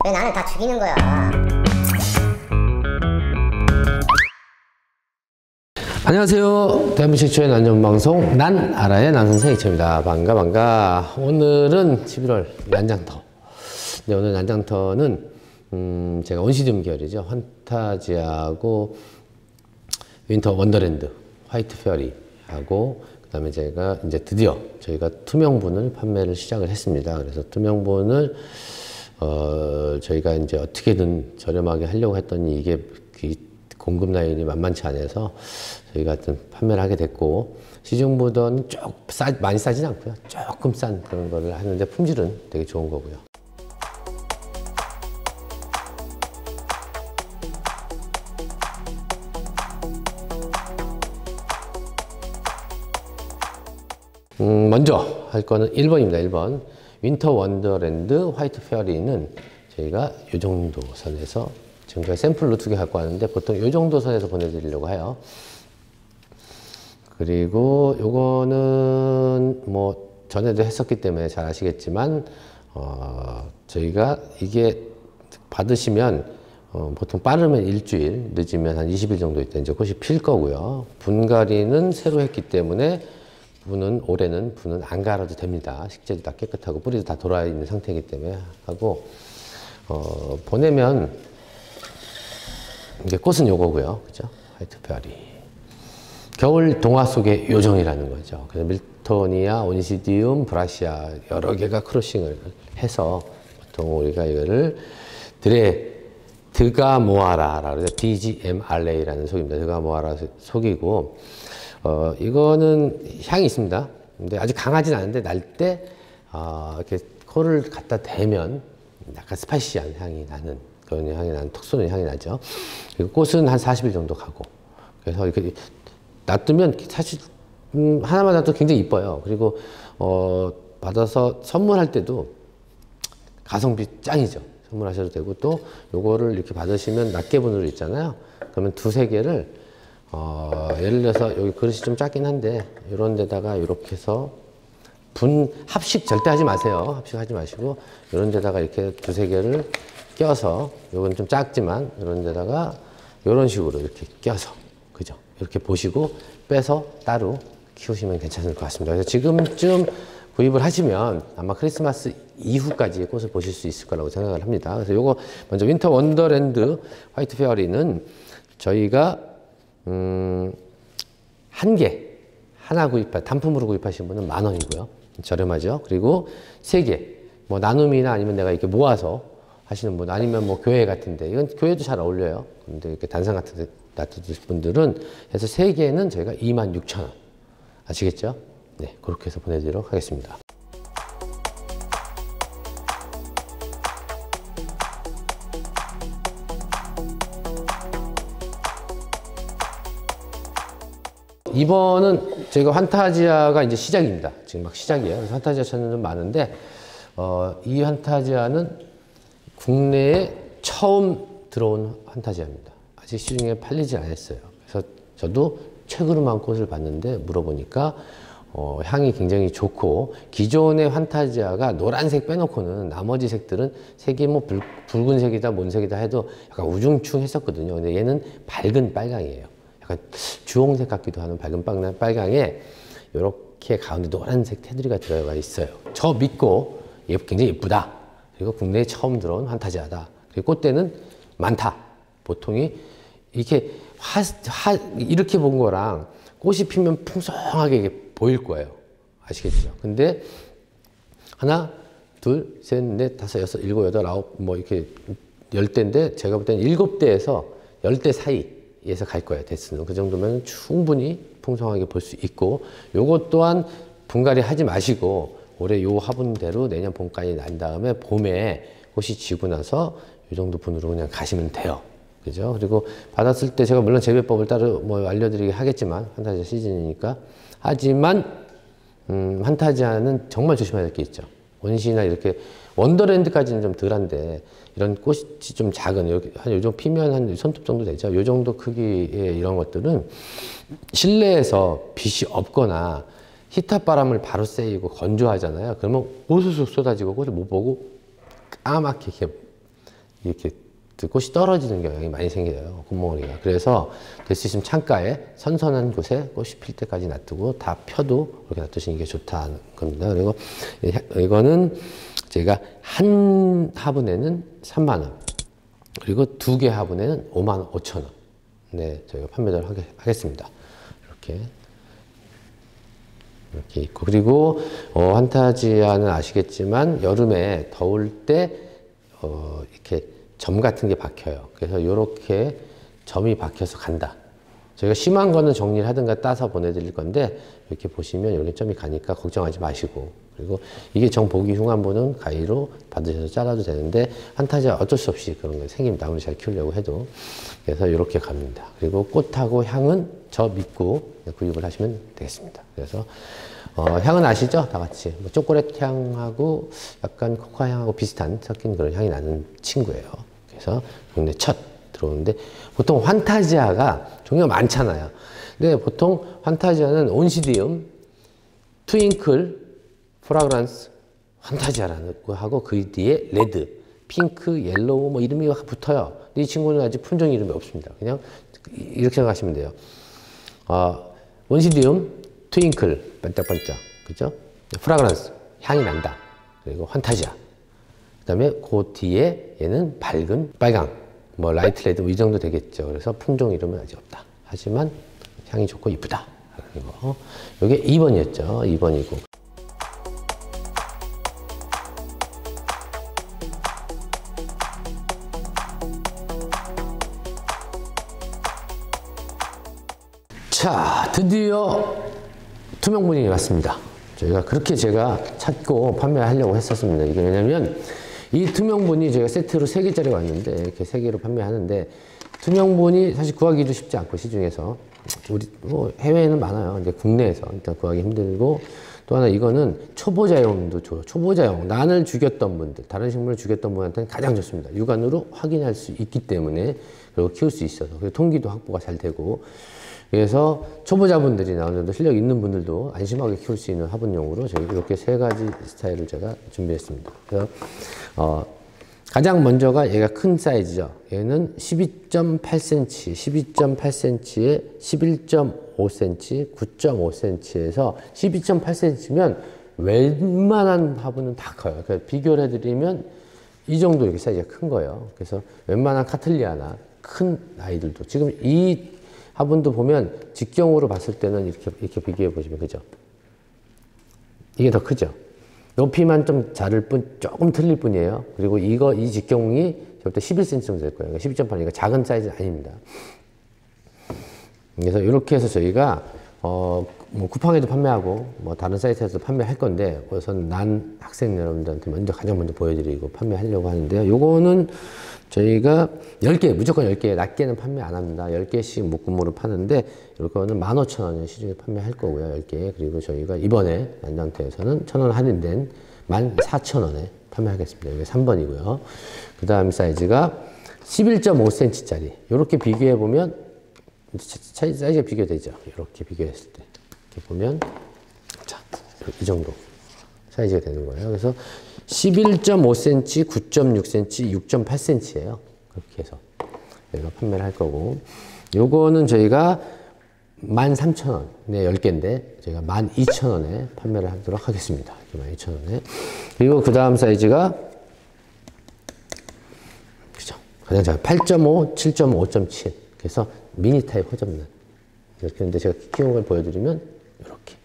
왜 나는 다 죽이는 거야? 안녕하세요. 대한민국 최초의 난전방송 난 알아의 난선생 이철입니다. 반가. 오늘은 11월 난장터. 네, 오늘 난장터는 제가 온시디움 계열이죠. 환타지하고 윈터 원더랜드, 화이트 페어리하고 그다음에 제가 이제 드디어 저희가 투명분을 판매를 시작을 했습니다. 그래서 투명분을 저희가 이제 어떻게든 저렴하게 하려고 했더니 이게 공급 라인이 만만치 않아서 저희가 하여튼 판매를 하게 됐고, 시중보다는 많이 싸진 않고요. 조금 싼 그런 거를 하는데 품질은 되게 좋은 거고요. 먼저 할 거는 1번입니다. 1번. 윈터 원더랜드 화이트 페어리는 저희가 이 정도 선에서 지금까지 샘플로 2개 갖고 왔는데 보통 이 정도 선에서 보내드리려고 해요. 그리고 요거는 뭐 전에도 했었기 때문에 잘 아시겠지만 저희가 이게 받으시면 보통 빠르면 일주일, 늦으면 한 20일 정도 있다 이제 꽃이 필 거고요. 분갈이는 새로 했기 때문에 올해는 분은 안 갈아도 됩니다. 식재도 다 깨끗하고 뿌리도 다 돌아 있는 상태이기 때문에 하고, 보내면 이제 꽃은 요거고요. 그죠? 화이트 페어리. 겨울 동화 속의 요정이라는 거죠. 그래서 밀토니아, 온시디움, 브라시아 여러 개가 크로싱을 해서 보통 우리가 이거를 드가모아라라고 그래서 DGMRA라는 속입니다. 드가모아라 속이고, 이거는 향이 있습니다. 근데 아직 강하진 않은데 날 때 이렇게 코를 갖다 대면 약간 스파이시한 향이 나는 그런 향이 나는 톡 쏘는 향이 나죠. 그리고 꽃은 한 40일 정도 가고, 그래서 이렇게 놔두면 사실 하나만 놔도 굉장히 이뻐요. 그리고 받아서 선물할 때도 가성비 짱이죠. 선물하셔도 되고, 또 요거를 이렇게 받으시면 낱개분으로 있잖아요. 그러면 2-3개를 예를 들어서 여기 그릇이 좀 작긴 한데 이런 데다가 이렇게 해서 합식 절대 하지 마세요. 합식하지 마시고 이런 데다가 이렇게 2-3개를 껴서, 이건 좀 작지만 이런 데다가 이런 식으로 이렇게 껴서, 그죠? 이렇게 보시고 빼서 따로 키우시면 괜찮을 것 같습니다. 그래서 지금쯤 구입을 하시면 아마 크리스마스 이후까지 꽃을 보실 수 있을 거라고 생각을 합니다. 그래서 요거 먼저 윈터 원더랜드 화이트 페어리는 저희가 하나 단품으로 구입하신 분은 10,000원이고요. 저렴하죠. 그리고 3개, 뭐 나눔이나 아니면 내가 이렇게 모아서 하시는 분, 아니면 뭐 교회 같은데, 이건 교회도 잘 어울려요. 근데 이렇게 단상 같은 데 놔두실 분들은 해서 3개는 저희가 26,000원. 아시겠죠? 네, 그렇게 해서 보내드리도록 하겠습니다. 이번은 저희가 환타지아가 이제 시작입니다. 지금 막 시작이에요. 그래서 환타지아 찾는 좀 많은데, 이 환타지아는 국내에 처음 들어온 환타지아입니다. 아직 시중에 팔리지 않았어요. 그래서 저도 최근으로만 꽃을 봤는데 물어보니까 향이 굉장히 좋고, 기존의 환타지아가 노란색 빼놓고는 나머지 색들은 색이 뭐 붉은색이다 뭔색이다 해도 약간 우중충 했었거든요. 근데 얘는 밝은 빨강이에요. 약간 주홍색 같기도 하는 밝은 빨강에 이렇게 가운데 노란색 테두리가 들어가 있어요. 저 믿고 굉장히 예쁘다. 그리고 국내에 처음 들어온 환타지아다. 그리고 꽃대는 많다. 보통이 이렇게 이렇게 본 거랑 꽃이 피면 풍성하게 이게 보일 거예요. 아시겠죠? 근데 하나, 둘, 셋, 넷, 다섯, 여섯, 일곱, 여덟, 아홉, 뭐 이렇게 10대인데 제가 볼 때는 7대에서 10대 사이에서 갈 거예요. 대수는. 그 정도면 충분히 풍성하게 볼 수 있고, 요것 또한 분갈이 하지 마시고 올해 요 화분대로 내년 봄까지 난 다음에 봄에 꽃이 지고 나서 이 정도 분으로 그냥 가시면 돼요. 그죠? 그리고 받았을 때 제가 물론 재배법을 따로 뭐 알려드리긴 하겠지만, 환타지아 시즌이니까. 하지만 환타지아는 정말 조심해야 될 게 있죠. 원시나 이렇게 원더랜드까지는 좀 덜한데, 이런 꽃이 좀 작은, 여기 한 요 정도 피면 한 손톱 정도 되죠. 요 정도 크기의 이런 것들은 실내에서 빛이 없거나 히터바람을 바로 쐬이고 건조하잖아요. 그러면 우수수 쏟아지고 꽃을 못 보고 까맣게 이렇게 이렇게 꽃이 떨어지는 경향이 많이 생겨요. 꽃몽오리가. 그래서 될 수 있으면 창가에 선선한 곳에 꽃이 필 때까지 놔두고 다 펴도 그렇게 놔두시는 게 좋다는 겁니다. 그리고 이거는 제가 한 화분에는 3만 원, 그리고 2개 화분에는 5만 원, 5천 원. 네, 저희가 판매를 하겠습니다. 이렇게 있고, 그리고 환타지아는 아시겠지만 여름에 더울 때 이렇게 점 같은 게 박혀요. 그래서 이렇게 점이 박혀서 간다. 저희가 심한 거는 정리를 하든가 따서 보내드릴 건데, 이렇게 보시면 이렇게 점이 가니까 걱정하지 마시고, 그리고 이게 정 보기 흉한 분은 가위로 받으셔서 잘라도 되는데, 환타지아 어쩔 수 없이 그런 게 생깁니다. 아무리 잘 키우려고 해도. 그래서 이렇게 갑니다. 그리고 꽃하고 향은 저 믿고 구입을 하시면 되겠습니다. 그래서 향은 아시죠? 다 같이 뭐 초콜릿 향하고 약간 코코아 향하고 비슷한 섞인 그런 향이 나는 친구예요. 그래서 국내 첫 들어오는데, 보통 환타지아가 종류가 많잖아요. 근데 보통 환타지아는 온시디움, 트윙클, 프라그란스, 환타지아라는 거 하고 그 뒤에 레드, 핑크, 옐로우 뭐 이름이 붙어요. 근데 이 친구는 아직 품종 이름이 없습니다. 그냥 이렇게 생각하시면 돼요. 온시디움, 트윙클, 반짝반짝, 그죠? 프라그란스, 향이 난다. 그리고 환타지아. 그 다음에 그 뒤에 얘는 밝은 빨강, 뭐 라이트 레드 뭐 이 정도 되겠죠. 그래서 품종 이름은 아직 없다. 하지만 향이 좋고 이쁘다. 라는 거. 이게 2번이었죠. 2번이고. 자, 드디어 투명분이 왔습니다. 저희가 그렇게 제가 찾고 판매하려고 했었습니다. 이게 왜냐면 이 투명분이 저희가 세트로 3개짜리 왔는데 이렇게 3개로 판매하는데, 투명분이 사실 구하기도 쉽지 않고 시중에서 우리 뭐 해외에는 많아요. 근데 국내에서 일단 구하기 힘들고, 또 하나 이거는 초보자용도 좋아요. 초보자용, 난을 죽였던 분들, 다른 식물을 죽였던 분한테는 가장 좋습니다. 육안으로 확인할 수 있기 때문에, 그리고 키울 수 있어서, 그리고 통기도 확보가 잘 되고, 그래서 초보자분들이나 어느 정도 실력 있는 분들도 안심하게 키울 수 있는 화분용으로 저희 이렇게 3가지 스타일을 제가 준비했습니다. 그래서 가장 먼저가 얘가 큰 사이즈죠. 얘는 12.8cm, 12.8cm에 11.5cm, 9.5cm에서 12.8cm면 웬만한 화분은 다 커요. 그러니까 비교를 해드리면 이 정도 이렇게 사이즈가 큰 거예요. 그래서 웬만한 카틀리아나 큰 아이들도 지금 이 화분도 보면 직경으로 봤을 때는 이렇게 비교해 보시면, 그죠? 이게 더 크죠? 높이만 좀 자를 뿐, 조금 틀릴 뿐이에요. 그리고 이 직경이 절대 11cm 정도 될 거예요. 12.8이니까 작은 사이즈는 아닙니다. 그래서 이렇게 해서 저희가, 뭐 쿠팡에도 판매하고, 뭐 다른 사이트에서도 판매할 건데, 우선 난 학생 여러분들한테 가장 먼저 보여드리고 판매하려고 하는데요. 요거는 저희가 10개, 무조건 10개, 낮게는 판매 안 합니다. 10개씩 묶음으로 파는데, 이거는 15,000원에 시중에 판매할 거고요, 10개. 그리고 저희가 이번에 난장터에서는 1,000원 할인된 14,000원에 판매하겠습니다. 이게 3번이고요. 그 다음 사이즈가 11.5cm짜리. 이렇게 비교해보면, 사이즈가 비교되죠. 이렇게 비교했을 때. 이렇게 보면, 자, 이 정도 사이즈가 되는 거예요. 그래서 11.5cm, 9.6cm, 6.8cm예요. 그렇게 해서 저희가 판매를 할 거고, 요거는 저희가 13,000원, 네, 10개인데 저희가 12,000원에 판매를 하도록 하겠습니다. 12,000원에. 그리고 그 다음 사이즈가, 그죠? 가장 작은 8.5, 7.5, 5.7. 그래서 미니 타입 호접란. 이렇게 했는데 제가 키운 걸 보여드리면 이렇게.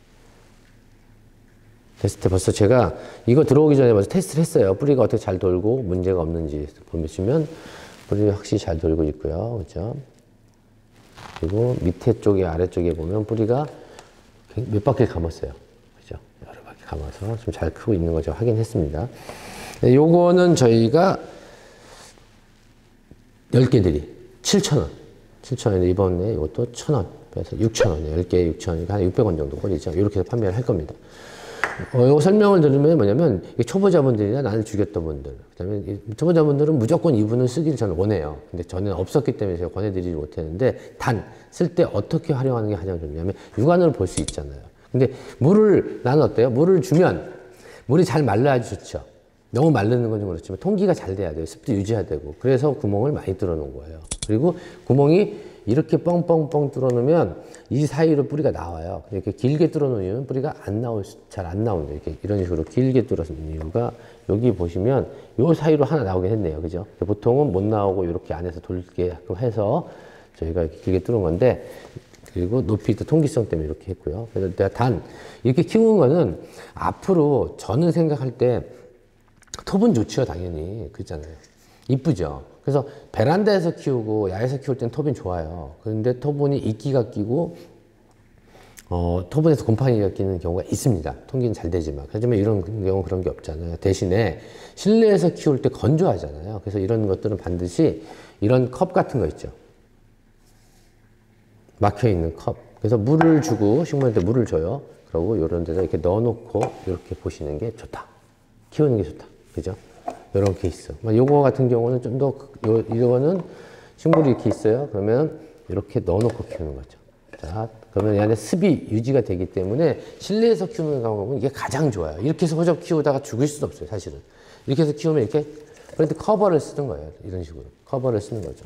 됐을 때 벌써 제가 이거 들어오기 전에 먼저 테스트를 했어요. 뿌리가 어떻게 잘 돌고 문제가 없는지 보시면 뿌리 확실히 잘 돌고 있고요. 그죠? 그리고 밑에 쪽에 아래쪽에 보면 뿌리가 몇 바퀴 감았어요. 그죠? 여러 바퀴 감아서 좀 잘 크고 있는 거 제가 확인했습니다. 네, 요거는 저희가 10개들이 7,000원. 7,000원인데 이번에 이것도 1,000원. 그래서 6,000원이에요. 10개에 6,000원이니까 한 600원 정도 꼴이죠. 이렇게 해서 판매를 할 겁니다. 이 설명을 들으면 뭐냐면, 초보자분들이나 나를 죽였던 분들, 그 다음에 초보자분들은 무조건 이분을 쓰기를 저는 원해요. 근데 저는 없었기 때문에 제가 권해드리지 못했는데, 단, 쓸 때 어떻게 활용하는 게 가장 좋냐면, 육안으로 볼 수 있잖아요. 근데 나는 어때요? 물을 주면, 물이 잘 말라야 좋죠. 너무 마르는 건 좀 그렇지만 통기가 잘 돼야 돼요. 습도 유지해야 되고. 그래서 구멍을 많이 뚫어 놓은 거예요. 그리고 구멍이 이렇게 뻥뻥뻥 뚫어 놓으면 이 사이로 뿌리가 나와요. 이렇게 길게 뚫어 놓은 이유는 뿌리가 잘 안 나온다. 이렇게 이런 식으로 길게 뚫어 놓은 이유가 여기 보시면 요 사이로 하나 나오긴 했네요. 그죠? 보통은 못 나오고 이렇게 안에서 돌게 해서 저희가 이렇게 길게 뚫은 건데, 그리고 높이도 통기성 때문에 이렇게 했고요. 그래서 내가 이렇게 키우는 거는 앞으로 저는 생각할 때 톱은 좋죠, 당연히. 그렇잖아요. 이쁘죠. 그래서 베란다에서 키우고 야외에서 키울 땐 톱은 좋아요. 그런데 톱은이 이끼가 끼고 톱은에서 곰팡이가 끼는 경우가 있습니다. 통기는 잘 되지만. 하지만 이런 경우는 그런 게 없잖아요. 대신에 실내에서 키울 때 건조하잖아요. 그래서 이런 것들은 반드시 이런 컵 같은 거 있죠. 막혀있는 컵. 그래서 물을 주고 식물한테 물을 줘요. 그러고 이런 데다 이렇게 넣어놓고 이렇게 보시는 게 좋다. 키우는 게 좋다. 그죠? 이런 케이스. 요거 같은 경우는 좀 더, 이거는 식물이 이렇게 있어요. 그러면 이렇게 넣어놓고 키우는 거죠. 자, 그러면 이 안에 습이 유지가 되기 때문에 실내에서 키우는 경우는 이게 가장 좋아요. 이렇게 해서 허접 키우다가 죽을 수도 없어요, 사실은. 이렇게 해서 키우면 이렇게, 그런데 커버를 쓰는 거예요. 이런 식으로. 커버를 쓰는 거죠.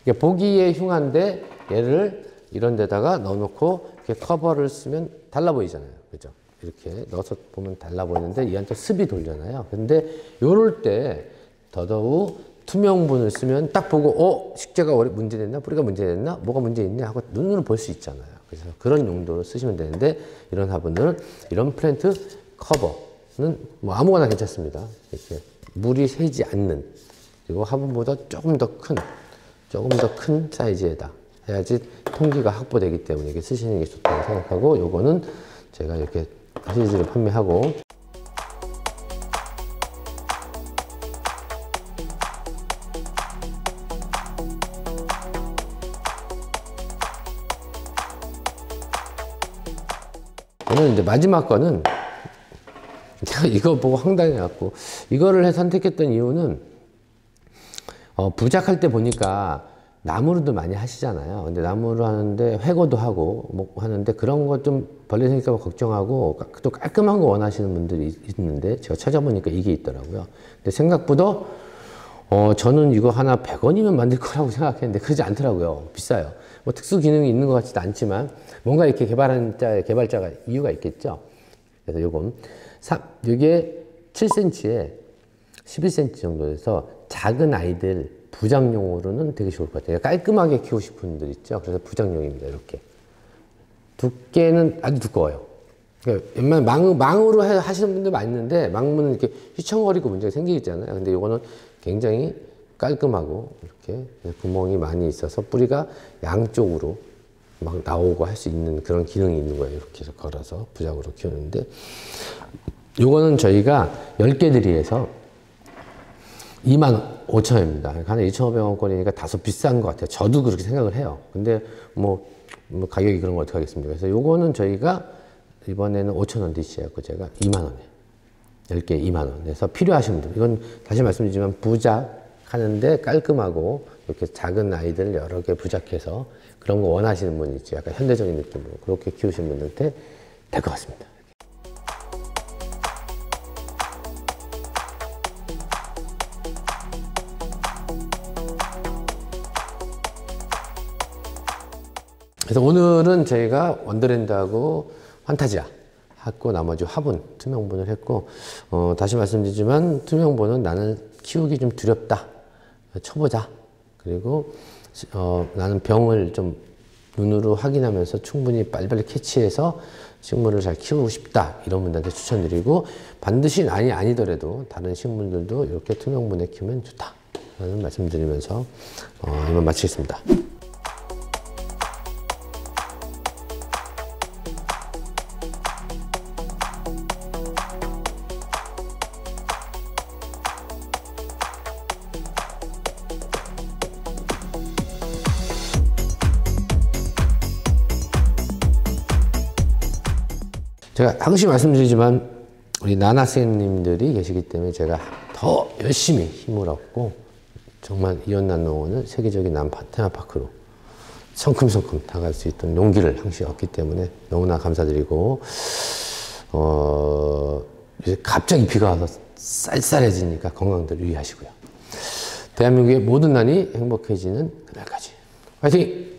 이게 보기에 흉한데 얘를 이런 데다가 넣어놓고 이렇게 커버를 쓰면 달라 보이잖아요. 그죠? 이렇게 넣어서 보면 달라 보이는데 이 안에 또 습이 돌잖아요. 근데 요럴 때 더더욱 투명분을 쓰면 딱 보고 식재가 문제됐나? 뿌리가 문제됐나? 뭐가 문제 있냐? 하고 눈으로 볼 수 있잖아요. 그래서 그런 용도로 쓰시면 되는데, 이런 화분들은 이런 플랜트 커버는 뭐 아무거나 괜찮습니다. 이렇게 물이 새지 않는, 그리고 화분보다 조금 더 큰 사이즈에다 해야지 통기가 확보되기 때문에 이게 쓰시는 게 좋다고 생각하고, 요거는 제가 이렇게 시리즈를 판매하고, 오늘 이제 마지막 거는 제가 이거 보고 황당해갖고 이거를 선택했던 이유는 부작할 때 보니까 나무로도 많이 하시잖아요. 근데 나무로 하는데 회고도 하고 뭐 하는데 그런 거 좀 벌레 생길까 봐 걱정하고 또 깔끔한 거 원하시는 분들이 있는데 제가 찾아보니까 이게 있더라고요. 근데 생각보다 저는 이거 하나 100원이면 만들 거라고 생각했는데 그러지 않더라고요. 비싸요. 뭐 특수 기능이 있는 것 같지도 않지만 뭔가 이렇게 개발자가 이유가 있겠죠. 그래서 요건 이게 7cm에 11cm 정도 돼서 작은 아이들 부장용으로는 되게 좋을 것 같아요. 깔끔하게 키우고 싶은 분들 있죠. 그래서 부장용입니다. 이렇게 두께는 아주 두꺼워요. 그러니까 웬만한 망으로 하시는 분들 많이 있는데 망문은 이렇게 휘청거리고 문제가 생기잖아요. 근데 이거는 굉장히 깔끔하고 이렇게 구멍이 많이 있어서 뿌리가 양쪽으로 막 나오고 할 수 있는 그런 기능이 있는 거예요. 이렇게 해서 걸어서 부작으로 키우는데, 요거는 저희가 10개들이해서 25,000원입니다. 하나 2,500원권이니까 다소 비싼 것 같아요. 저도 그렇게 생각을 해요. 근데 뭐 가격이 그런 거 어떻게 하겠습니까? 그래서 요거는 저희가 이번에는 5,000원 DC였고 제가 2만원에 10개 2만원. 그래서 필요하신 분들, 이건 다시 말씀드리지만 부작하는데 깔끔하고 이렇게 작은 아이들 여러 개 부작해서 그런 거 원하시는 분이 있죠. 약간 현대적인 느낌으로 그렇게 키우시는 분들한테 될 것 같습니다. 그래서 오늘은 저희가 원더랜드하고 판타지아 했고 나머지 화분, 투명분을 했고, 다시 말씀드리지만 투명분은 나는 키우기 좀 두렵다, 쳐보자. 그리고 나는 병을 좀 눈으로 확인하면서 충분히 빨리빨리 캐치해서 식물을 잘 키우고 싶다, 이런 분들한테 추천드리고, 반드시 아니더라도 다른 식물들도 이렇게 투명분에 키우면 좋다 라는 말씀드리면서 이만 마치겠습니다. 제가 항상 말씀드리지만 우리 나나쌤님들이 계시기 때문에 제가 더 열심히 힘을 얻고 정말 이온난농원을 세계적인 테마파크로 성큼성큼 나갈 수 있던 용기를 항상 얻기 때문에 너무나 감사드리고, 이제 갑자기 비가 와서 쌀쌀해지니까 건강들 유의하시고요. 대한민국의 모든 난이 행복해지는 그날까지. 화이팅!